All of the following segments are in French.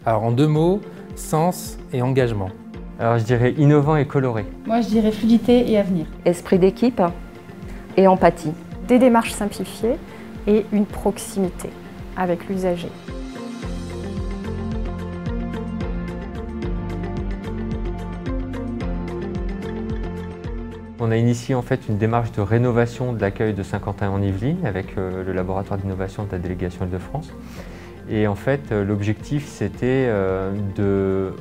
Alors en 2 mots, sens et engagement. Alors je dirais innovant et coloré. Moi je dirais fluidité et avenir. Esprit d'équipe et empathie. Des démarches simplifiées et une proximité avec l'usager. On a initié en fait une démarche de rénovation de l'accueil de Saint-Quentin-en-Yvelines avec le laboratoire d'innovation de la délégation Île-de-France. Et en fait, l'objectif c'était de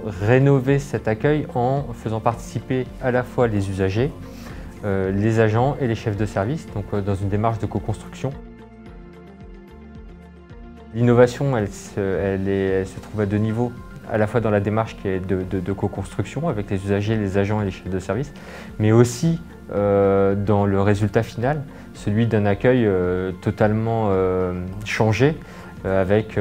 rénover cet accueil en faisant participer à la fois les usagers, les agents et les chefs de service, donc dans une démarche de co-construction. L'innovation, elle se trouve à 2 niveaux. À la fois dans la démarche qui est de co-construction avec les usagers, les agents et les chefs de service, mais aussi dans le résultat final, celui d'un accueil totalement changé, avec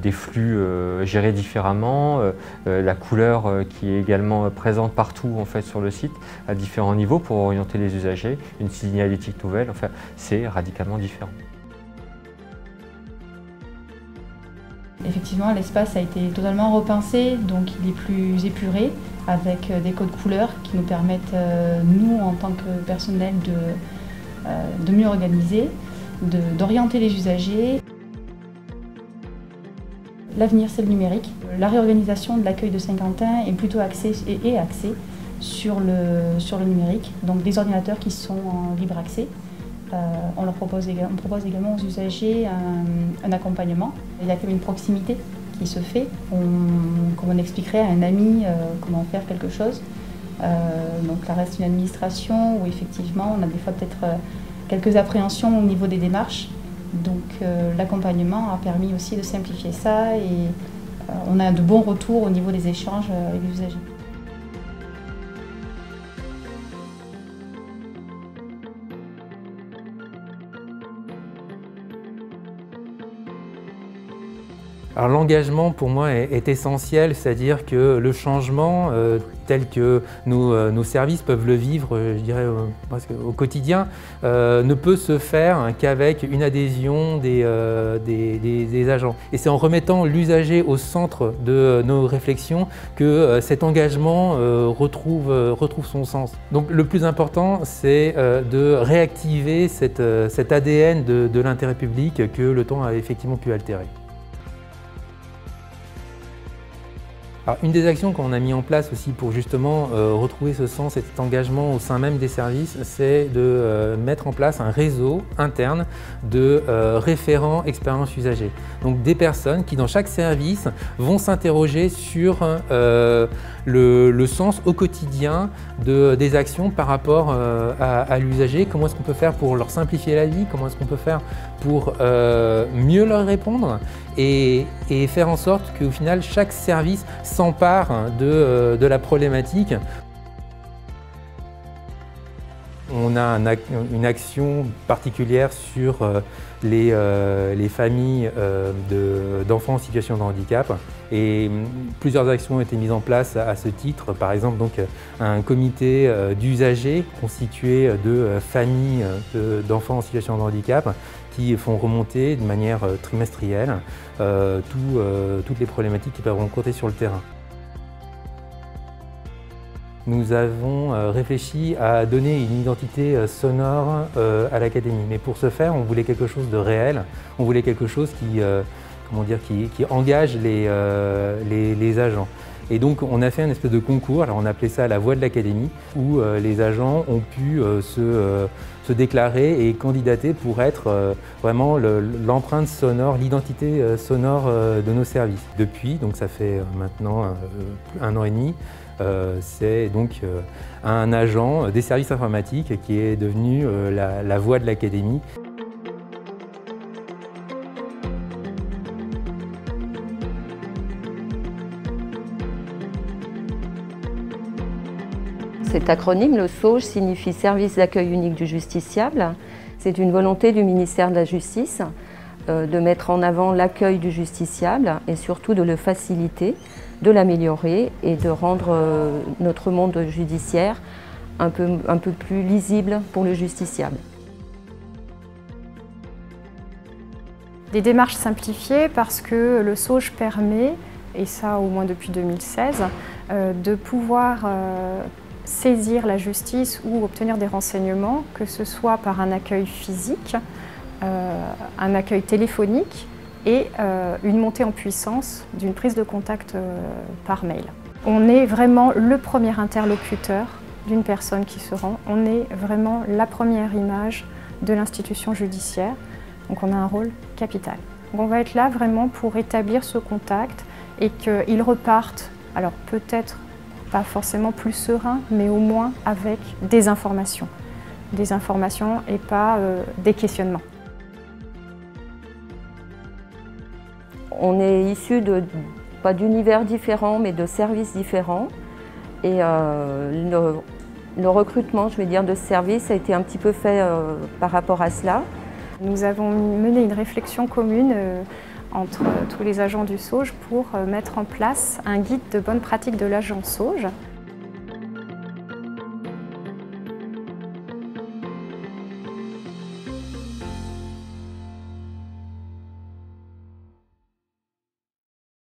des flux gérés différemment, la couleur qui est également présente partout en fait, sur le site, à différents niveaux pour orienter les usagers, une signalétique nouvelle, enfin c'est radicalement différent. Effectivement, l'espace a été totalement repensé, donc il est plus épuré, avec des codes couleurs qui nous permettent, nous, en tant que personnel, de mieux organiser, d'orienter les usagers. L'avenir, c'est le numérique. La réorganisation de l'accueil de Saint-Quentin est plutôt axée sur le numérique, donc des ordinateurs qui sont en libre accès. On propose également aux usagers un accompagnement. Il y a comme une proximité qui se fait, comme on expliquerait à un ami comment faire quelque chose. Donc ça reste une administration où effectivement on a des fois peut-être quelques appréhensions au niveau des démarches. Donc l'accompagnement a permis aussi de simplifier ça et on a de bons retours au niveau des échanges avec les usagers. Alors l'engagement pour moi est essentiel, c'est-à-dire que le changement tel que nos services peuvent le vivre, je dirais presque au quotidien, ne peut se faire qu'avec une adhésion des agents. Et c'est en remettant l'usager au centre de nos réflexions que cet engagement retrouve son sens. Donc le plus important, c'est de réactiver cet ADN de l'intérêt public que le temps a effectivement pu altérer. Alors, une des actions qu'on a mis en place aussi pour justement retrouver ce sens et cet engagement au sein même des services, c'est de mettre en place un réseau interne de référents expérience usagers. Donc des personnes qui dans chaque service vont s'interroger sur le sens au quotidien des actions par rapport à l'usager. Comment est-ce qu'on peut faire pour leur simplifier la vie? Comment est-ce qu'on peut faire pour mieux leur répondre et faire en sorte qu'au final chaque service s'empare de la problématique. On a une action particulière sur les familles d'enfants en situation de handicap et plusieurs actions ont été mises en place à ce titre. Par exemple, donc, un comité d'usagers constitué de familles d'enfants en situation de handicap qui font remonter de manière trimestrielle toutes les problématiques qu'ils peuvent rencontrer sur le terrain. Nous avons réfléchi à donner une identité sonore à l'académie. Mais pour ce faire, on voulait quelque chose de réel, on voulait quelque chose qui engage les agents. Et donc on a fait un espèce de concours, alors on appelait ça la voix de l'académie, où les agents ont pu se déclarer et candidater pour être vraiment l'empreinte sonore, l'identité sonore de nos services. Depuis, donc ça fait maintenant 1 an et demi, c'est donc un agent des services informatiques qui est devenu la voix de l'académie. Cet acronyme, le SAUJ, signifie Service d'accueil unique du justiciable. C'est une volonté du ministère de la Justice de mettre en avant l'accueil du justiciable et surtout de le faciliter, de l'améliorer et de rendre notre monde judiciaire un peu plus lisible pour le justiciable. Des démarches simplifiées parce que le SAUJ permet et ça au moins depuis 2016, de pouvoir saisir la justice ou obtenir des renseignements, que ce soit par un accueil physique, un accueil téléphonique et une montée en puissance d'une prise de contact par mail. On est vraiment le premier interlocuteur d'une personne qui se rend, on est vraiment la première image de l'institution judiciaire, donc on a un rôle capital. Donc on va être là vraiment pour établir ce contact et qu'ils repartent, alors peut-être pas forcément plus serein, mais au moins avec des informations et pas des questionnements. On est issus pas d'univers différents, mais de services différents. Et le recrutement, je vais dire, de ce service a été un petit peu fait par rapport à cela. Nous avons mené une réflexion commune entre tous les agents du SAUJ pour mettre en place un guide de bonne pratique de l'agent SAUJ.